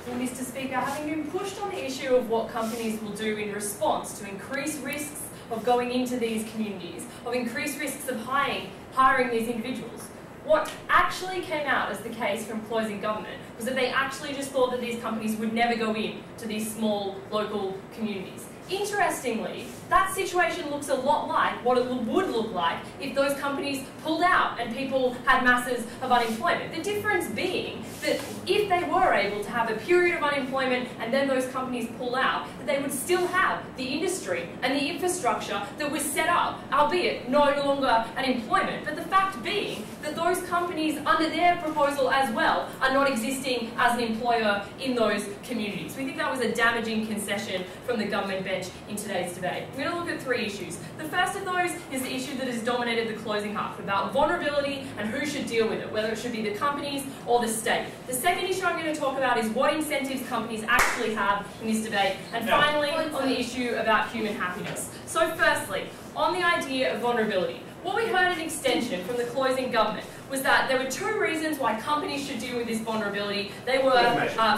Well, Mr. Speaker, having been pushed on the issue of what companies will do in response to increased risks of going into these communities, of increased risks of hiring these individuals, what actually came out as the case from closing government was that they actually just thought that these companies would never go in to these small local communities. Interestingly, that situation looks a lot like what it would look like if those companies pulled out and people had masses of unemployment. The difference being that if they were able to have a period of unemployment and then those companies pull out, that they would still have the industry and the infrastructure that was set up, albeit no longer an employment. But the fact being that those companies, under their proposal as well, are not existing as an employer in those communities. We think that was a damaging concession from the government bench in today's debate. We're going to look at three issues. The first of those is the issue that has dominated the closing half, about vulnerability and who should deal with it, whether it should be the companies or the state. The second issue I'm going to talk about is what incentives companies actually have in this debate. And finally, on the issue about human happiness. So firstly, on the idea of vulnerability, what we heard in extension from the closing government was that there were two reasons why companies should deal with this vulnerability. They were,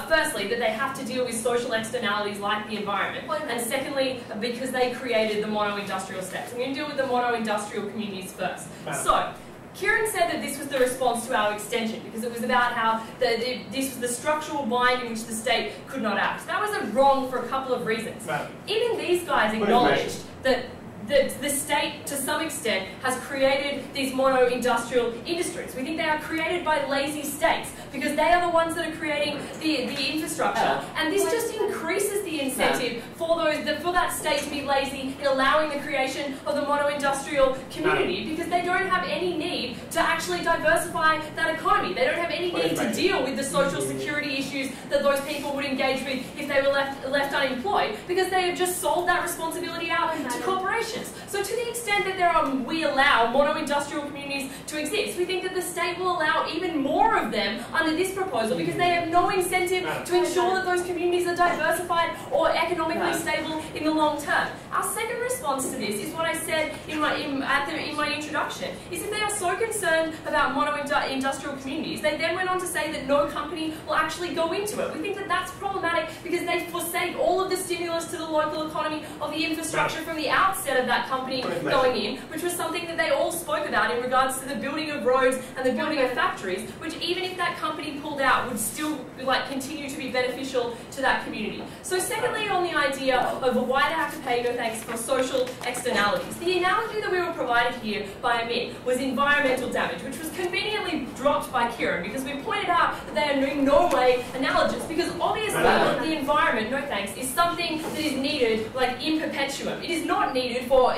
firstly, that they have to deal with social externalities like the environment, and secondly, because they created the mono-industrial states. I'm going to deal with the mono-industrial communities first. So, Kieran said that this was the response to our extension because it was about how this was the structural bind in which the state could not act. That was wrong for a couple of reasons. Even these guys acknowledged that the state, to some extent, has created these mono-industrial industries. We think they are created by lazy states because they are the ones that are creating the infrastructure. And this just increases the incentive for that state to be lazy in allowing the creation of the mono-industrial community because they don't have any need to actually diversify that economy. They don't have any need to deal with the social security issues that those people would engage with if they were left unemployed because they have just sold that responsibility out to corporations. So to the extent that we allow mono-industrial communities to exist, we think that the state will allow even more of them under this proposal because they have no incentive to ensure that those communities are diversified or economically stable in the long term. Our second response to this is what I said in my introduction, is if they are so concerned about mono-industrial communities, they then went on to say that no company will actually go into it. We think that that's problematic because they forsake all of the stimulus to the local economy of the infrastructure from the outset of that company going in, which was something that they all spoke about in regards to the building of roads and the building of factories, which even if that company pulled out would still continue to be beneficial to that community. So secondly, on the idea of why they have to pay no thanks for social externalities, the analogy that we were provided here by Amit was environmental damage, which was conveniently dropped by Kieran because we pointed out that they are in no way analogous because obviously the environment, no thanks, is something that is needed in perpetuum. It is not needed for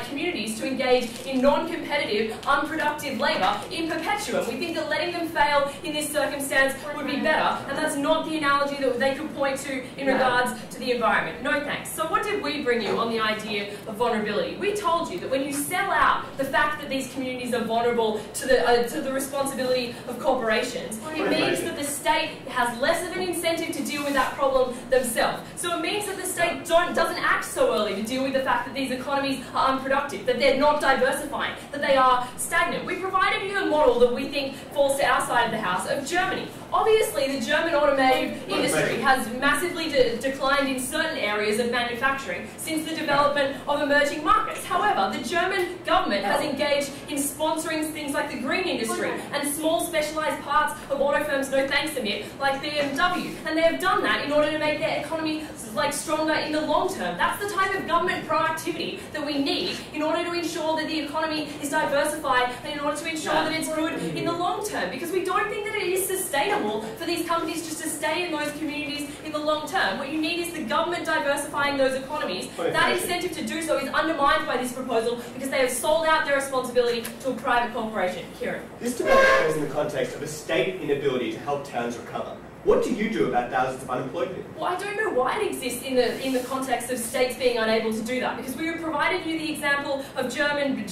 communities to engage in non-competitive, unproductive labour in perpetuum. We think that letting them fail in this circumstance would be better, and that's not the analogy that they could point to in regards to the environment. No thanks. So what did we bring you on the idea of vulnerability? We told you that when you sell out the fact that these communities are vulnerable to the responsibility of corporations, it means that the state has less of an incentive to deal with that problem themselves. So it means that the state doesn't act so early to deal with the fact that these economies are unproductive, that they're not diversifying, that they are stagnant. We provided you a model that we think falls to our side of the house of Germany. Obviously, the German automotive industry has massively declined in certain areas of manufacturing since the development of emerging markets. However, the German government has engaged in sponsoring things like the green industry and small specialised parts of auto firms, no thanks to me, like BMW. And they have done that in order to make their economy stronger in the long term. That's the type of government proactivity that we need in order to ensure that the economy is diversified and in order to ensure that it's good in the long term. Because we don't think that it is sustainable for these companies just to stay in those communities in the long term. What you need is the government diversifying those economies. That incentive to do so is undermined by this proposal because they have sold out their responsibility to a private corporation. Kieran. This debate occurs in the context of a state inability to help towns recover. What do you do about thousands of unemployed people? Well, I don't know why it exists in the context of states being unable to do that, because we provided you the example of Germany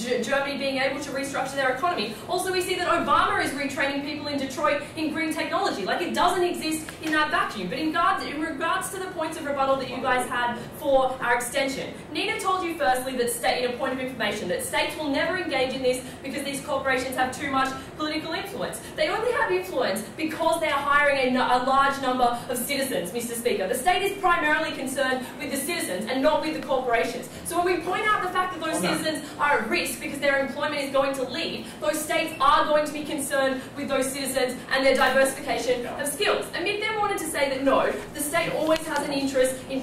being able to restructure their economy. Also, we see that Obama is retraining people in Detroit in green technology. It doesn't exist in that vacuum. But in regards to the points of rebuttal that you guys had for our extension, Nina told you firstly that in a point of information that states will never engage in this because these corporations have too much political influence. They only have influence because they are hiring a a large number of citizens, Mr. Speaker. The state is primarily concerned with the citizens and not with the corporations. So when we point out the fact that those citizens are at risk because their employment is going to leave, those states are going to be concerned with those citizens and their diversification of skills. And Mick then wanted to say that no, the state always has an interest in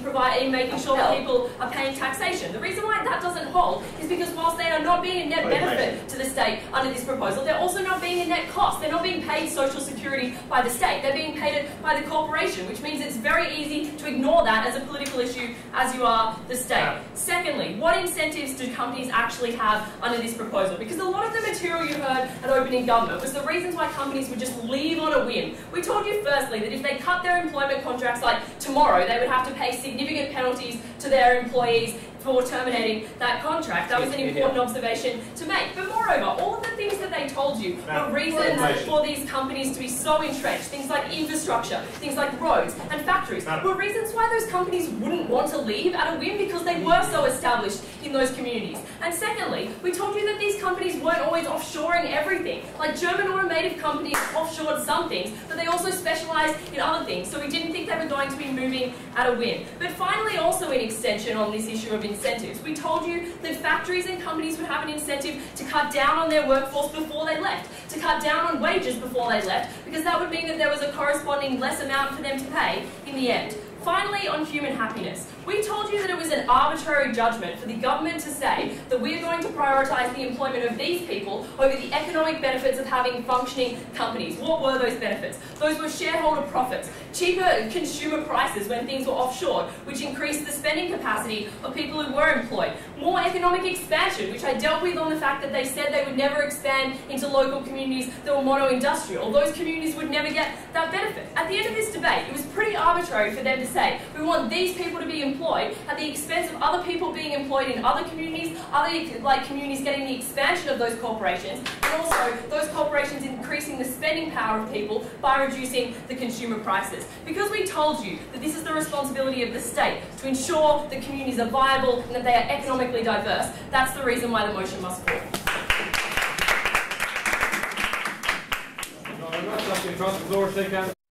making sure that people are paying taxation. The reason why that doesn't hold is because whilst they are not being a net benefit to the state under this proposal, they're also not being a net cost. They're not being paid social security by the state. They're being paid it by the corporation, which means it's very easy to ignore that as a political issue as you are the state. Secondly, what incentives do companies actually have under this proposal? Because a lot of the material you heard at opening government was the reasons why companies would just leave on a whim. We told you firstly that if they cut their employment contracts like tomorrow, they would have to pay significant penalties to their employees for terminating that contract. That was an important observation to make. But moreover, all of the things that they told you were reasons for these companies to be so entrenched. Things like infrastructure, things like roads and factories were reasons why those companies wouldn't want to leave at a whim because they were so established in those communities. And secondly, we told you that these companies weren't always offshoring everything. Like German automotive companies offshored some things, but they also specialised in other things. So we didn't think they were going to be moving at a whim. But finally, also in extension on this issue of incentives, we told you that factories and companies would have an incentive to cut down on their workforce before they left, to cut down on wages before they left, because that would mean that there was a corresponding less amount for them to pay in the end. Finally, on human happiness, we told you that it was an arbitrary judgment for the government to say that we are going to prioritise the employment of these people over the economic benefits of having functioning companies. What were those benefits? Those were shareholder profits, cheaper consumer prices when things were offshored, which increased the spending capacity of people who were employed, more economic expansion, which I dealt with on the fact that they said they would never expand into local communities that were mono-industrial. Those communities would never get that benefit. At the end of this debate, it was pretty arbitrary for them to say, we want these people to be employed at the expense of other people being employed in other communities, other communities getting the expansion of those corporations, and also those corporations increasing the spending power of people by reducing the consumer prices. Because we told you that this is the responsibility of the state to ensure that communities are viable and that they are economically diverse, that's the reason why the motion must fall. Thank you very much. I can cross the floor, take out.